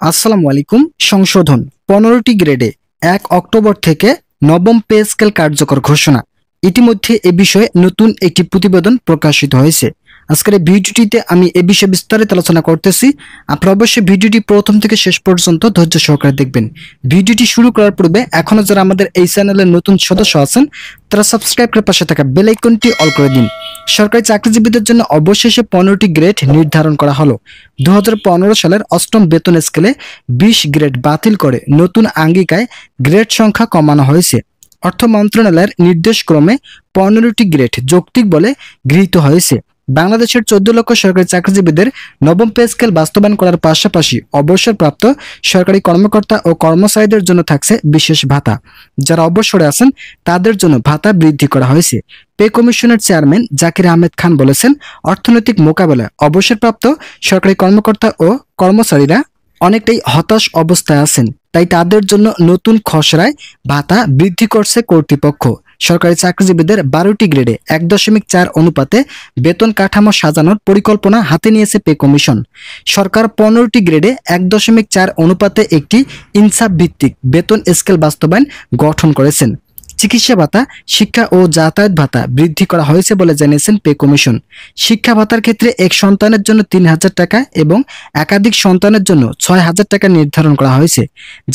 আসসালামু আলাইকুম। সংশোধন 15টি গ্রেডে 1 অক্টোবর থেকে নবম পে স্কেল কার্যকর ঘোষণা। ইতিমধ্যে এ বিষয়ে নতুন একটি প্রতিবেদন প্রকাশিত হয়েছে। আজকের এই ভিডিওটিতে আমি এ বিষয়ে বিস্তারিত আলোচনা করতেছি। আপনারা অবশ্যই ভিডিওটি প্রথম থেকে শেষ পর্যন্ত ধৈর্য সহকারে দেখবেন। ভিডিওটি শুরু করার পূর্বে এখনো যারা আমাদের এই চ্যানেলের নতুন সদস্য আছেন তারা সাবস্ক্রাইব করে পাশে থাকা বেল আইকনটি অল করে দিন। সরকারি চাকরিজীবীদের জন্য অবশেষে 15টি গ্রেড নির্ধারণ করা হলো। 2015 সালের অষ্টম বেতন স্কেলে 20 গ্রেড বাতিল করে নতুন আঙ্গিকায় গ্রেড সংখ্যা কমানো হয়েছে। অর্থ মন্ত্রণালয়ের নির্দেশক্রমে 15টি গ্রেড যৌক্তিক বলে গৃহীত হয়েছে। বাংলাদেশের 14 লক্ষ সরকারি চাকরিজীবীদের নবম পে স্কেল বাস্তবায়ন করার পাশাপাশি অবসরপ্রাপ্ত সরকারি কর্মকর্তা ও কর্মচারীদের জন্য থাকছে বিশেষ ভাতা। যারা অবসরে আছেন তাদের জন্য ভাতা বৃদ্ধি করা হয়েছে। পে কমিশনের চেয়ারম্যান জাকির আহমেদ খান বলেছেন, অর্থনৈতিক মোকাবেলায় অবসরপ্রাপ্ত সরকারি কর্মকর্তা ও কর্মচারীরা অনেকটাই হতাশ অবস্থায় আছেন, তাই তাদের জন্য নতুন খসড়ায় ভাতা বৃদ্ধি করছে কর্তৃপক্ষ। সরকারি চাকরিজীবীদের 12টি গ্রেডে 1.4 অনুপাতে বেতন কাঠামো সাজানোর পরিকল্পনা হাতে নিয়েছে পে কমিশন। সরকার 15টি গ্রেডে 1.4 অনুপাতে একটি ইনসাফ ভিত্তিক বেতন স্কেল বাস্তবায়ন গঠন করেছেন। চিকিৎসা ভাতা, শিক্ষা ও যাতায়াত ভাতা বৃদ্ধি করা হয়েছে বলে জানিয়েছেন পে কমিশন। শিক্ষা ভাতার ক্ষেত্রে এক সন্তানের জন্য 3000 টাকা এবং একাধিক সন্তানের জন্য 6000 টাকা নির্ধারণ করা হয়েছে।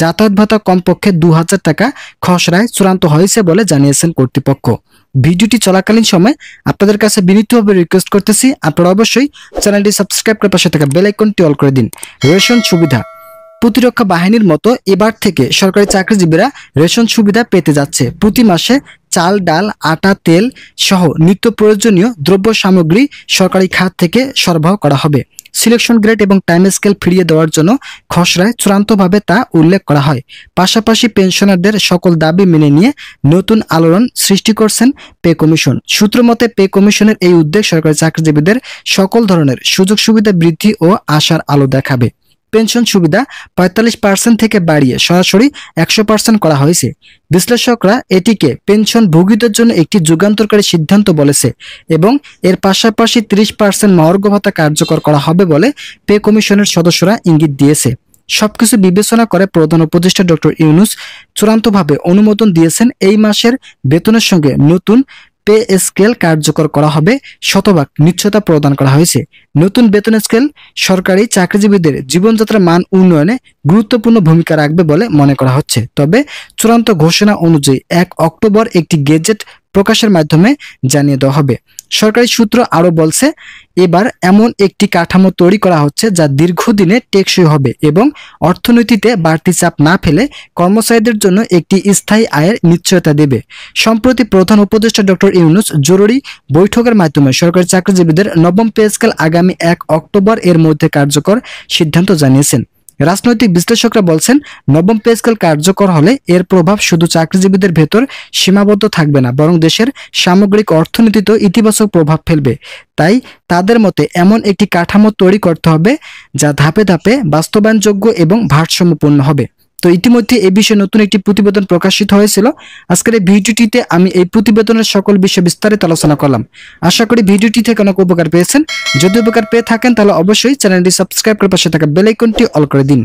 যাতায়াত ভাতা কমপক্ষে 2000 টাকা খসড়ায় চূড়ান্ত হয়েছে বলে জানিয়েছেন কর্তৃপক্ষ। ভিডিওটি চলাকালীন সময় আপনাদের কাছে বিনীতভাবে রিকোয়েস্ট করতেছি, আপনারা অবশ্যই চ্যানেলটি সাবস্ক্রাইব করে পাশে থাকা বেল আইকনটি অল করে দিন। রেশন সুবিধা, প্রতিরক্ষা বাহিনীর মতো এবার থেকে সরকারি চাকরিজীবীরা রেশন সুবিধা পেতে যাচ্ছে। প্রতি মাসে চাল, ডাল, আটা, তেল সহ নিত্য প্রয়োজনীয় দ্রব্য সামগ্রী সরকারি খাত থেকে সরবরাহ করা হবে। সিলেকশন গ্রেড এবং টাইম স্কেল ফিরিয়ে দেওয়ার জন্য খসড়ায় চূড়ান্তভাবে তা উল্লেখ করা হয়। পাশাপাশি পেনশনারদের সকল দাবি মেনে নিয়ে নতুন আলোড়ন সৃষ্টি করছেন পে কমিশন। সূত্র মতে পে কমিশনের এই উদ্যোগ সরকারি চাকরিজীবীদের সকল ধরনের সুযোগ সুবিধা বৃদ্ধি ও আশার আলো দেখাবে। পেনশন সুবিধা 45% থেকে বাড়িয়ে সরাসরি 100% করা হয়েছে। বিশ্লেষকরা এটিকে পেনশন ভোগীদের জন্য একটি যুগান্তকারী সিদ্ধান্ত বলেছে এবং এর পাশাপাশি 30% মহার্ঘ ভাতা কার্যকর করা হবে বলে পে কমিশনের সদস্যরা ইঙ্গিত দিয়েছে। সবকিছু বিবেচনা করে প্রধান উপদেষ্টা ডক্টর ইউনূস চূড়ান্তভাবে অনুমোদন দিয়েছেন এই মাসের বেতনের সঙ্গে নতুন পে স্কেল কার্যকর করা হবে, শতভাগ নিশ্চয়তা প্রদান করা হয়েছে। নতুন বেতন স্কেল সরকারি চাকরিজীবীদের জীবনযাত্রার মান উন্নয়নে গুরুত্বপূর্ণ ভূমিকা রাখবে বলে মনে করা হচ্ছে। তবে চূড়ান্ত ঘোষণা অনুযায়ী 1 অক্টোবর একটি গেজেট প্রকাশের মাধ্যমে জানিয়ে দেওয়া হবে। সরকারি সূত্র আরো বলছে, এবার এমন একটি কাঠামো তৈরি করা হচ্ছে যা দীর্ঘদিনে টেকসই হবে এবং অর্থনীতিতে বাড়তি চাপ না ফেলে কর্মচারীদের জন্য একটি স্থায়ী আয়ের নিশ্চয়তা দেবে। সম্প্রতি প্রধান উপদেষ্টা ডক্টর ইউনূস জরুরি বৈঠকের মাধ্যমে সরকারি চাকরিজীবীদের নবম পে স্কেল আগামী 1 অক্টোবর এর মধ্যে কার্যকর সিদ্ধান্ত জানিয়েছেন। রাজনৈতিক বিশ্লেষকরা বলছেন, নবম পে স্কেল কার্যকর হলে এর প্রভাব শুধু চাকরিজীবীদের ভেতর সীমাবদ্ধ থাকবে না, বরং দেশের সামগ্রিক অর্থনীতিতেও ইতিবাচক প্রভাব ফেলবে। তাই তাদের মতে এমন একটি কাঠামো তৈরি করতে হবে যা ধাপে ধাপে বাস্তবায়নযোগ্য এবং ভারসাম্যপূর্ণ হবে। তো ইতিমধ্যে এই বিষয়ে নতুন একটি প্রতিবেদন প্রকাশিত হয়েছিল। আজকের এই ভিডিওটিতে আমি এই প্রতিবেদনের সকল বিষয়ে বিস্তারিত আলোচনা করলাম। আশা করি ভিডিওটি থেকে অনেক উপকার পেয়েছেন। যদি উপকার পেয়ে থাকেন তাহলে অবশ্যই চ্যানেলটি সাবস্ক্রাইব করে পাশে থাকা বেল আইকনটি অল করে দিন।